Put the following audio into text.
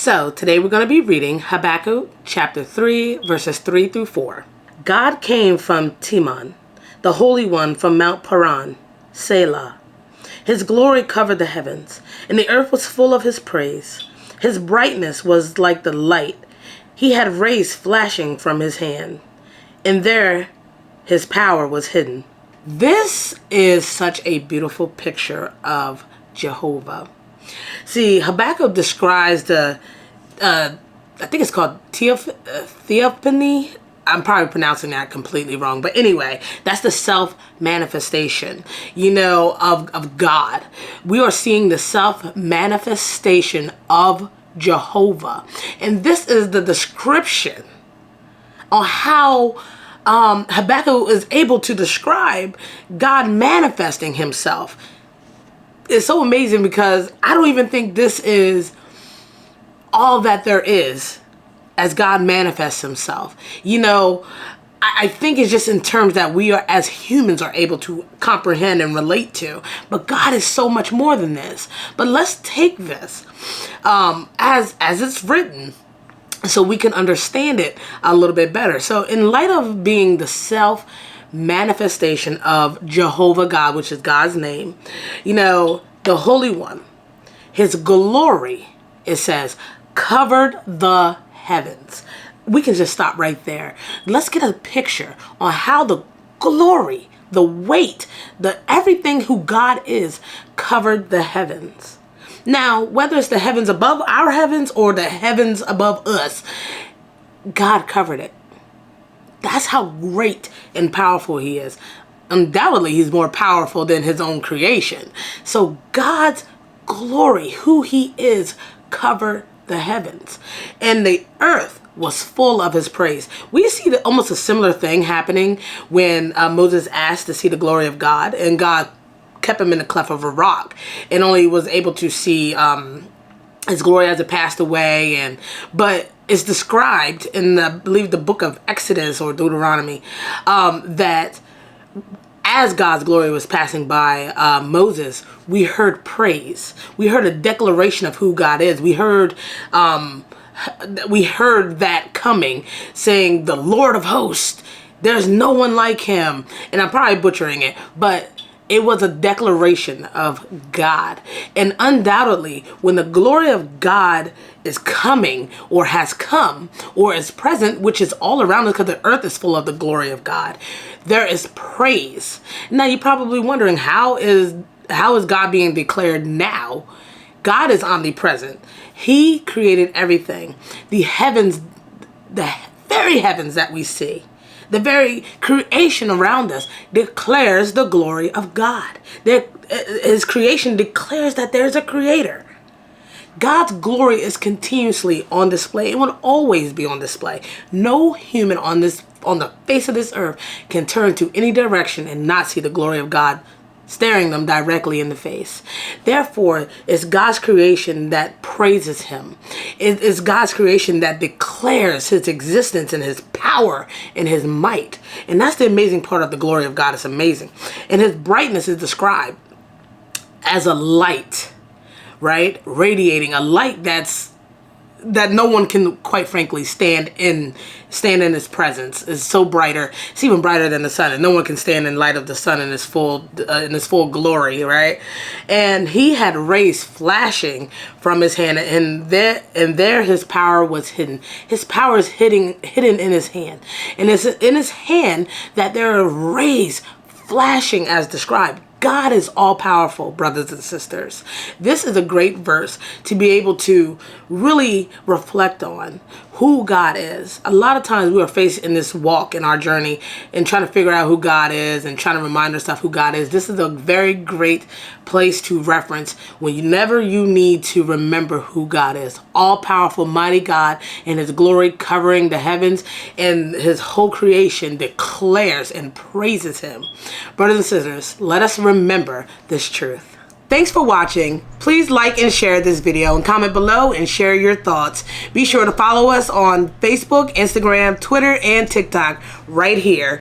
So today we're going to be reading Habakkuk chapter 3 verses 3 through 4. God came from Teman, the Holy One from Mount Paran, Selah. His glory covered the heavens, and the earth was full of his praise. His brightness was like the light. He had rays flashing from his hand, and there his power was hidden. This is such a beautiful picture of Jehovah. See, Habakkuk describes the, I think it's called theophany. I'm probably pronouncing that completely wrong. But anyway, that's the self-manifestation, of God. We are seeing the self-manifestation of Jehovah. And this is the description on how Habakkuk is able to describe God manifesting himself. It's so amazing because I don't even think this is all that there is as God manifests himself. I think it's just in terms that we are, as humans, are able to comprehend and relate to. But God is so much more than this. But let's take this as it's written so we can understand it a little bit better. So in light of being the manifestation of Jehovah God, which is God's name, the Holy One, his glory, it says, covered the heavens. We can just stop right there. Let's get a picture on how the glory, the weight, the everything who God is covered the heavens. Now, whether it's the heavens above our heavens or the heavens above us, God covered it. That's how great and powerful he is. Undoubtedly, he's more powerful than his own creation. So God's glory, who he is, covered the heavens. And the earth was full of his praise. We see almost a similar thing happening when Moses asked to see the glory of God, and God kept him in the cleft of a rock and only was able to see his glory as it passed away. But it's described in I believe the book of Exodus or Deuteronomy that as God's glory was passing by Moses, we heard praise. We heard a declaration of who God is. We heard that coming, saying, "The Lord of hosts, there's no one like him." And I'm probably butchering it, but it was a declaration of God. And undoubtedly, when the glory of God is coming or has come or is present, which is all around us because the earth is full of the glory of God, there is praise. Now, you're probably wondering, how is God being declared now? God is omnipresent. He created everything. The heavens, the very heavens that we see, the very creation around us declares the glory of God. His creation declares that there's a creator. God's glory is continuously on display. It will always be on display. No human on the face of this earth can turn to any direction and not see the glory of God staring them directly in the face. Therefore, it's God's creation that praises him. It is God's creation that declares his existence and his power and his might. And that's the amazing part of the glory of God. It's amazing. And his brightness is described as a light, right? Radiating, a light that no one can, quite frankly, stand in his presence. It's so brighter. It's even brighter than the sun, and no one can stand in light of the sun in his full glory, right? And he had rays flashing from his hand, and there his power was hidden. His power is hidden in his hand, and it's in his hand that there are rays flashing as described. God is all powerful, brothers and sisters. This is a great verse to be able to really reflect on who God is. A lot of times we are faced in this walk in our journey and trying to figure out who God is and trying to remind ourselves who God is. This is a very great place to reference whenever you need to remember who God is. All powerful, mighty God, and his glory covering the heavens, and his whole creation declares and praises him. Brothers and sisters, let us remember this truth. Thanks for watching. Please like and share this video and comment below and share your thoughts. Be sure to follow us on Facebook, Instagram, Twitter, and TikTok right here.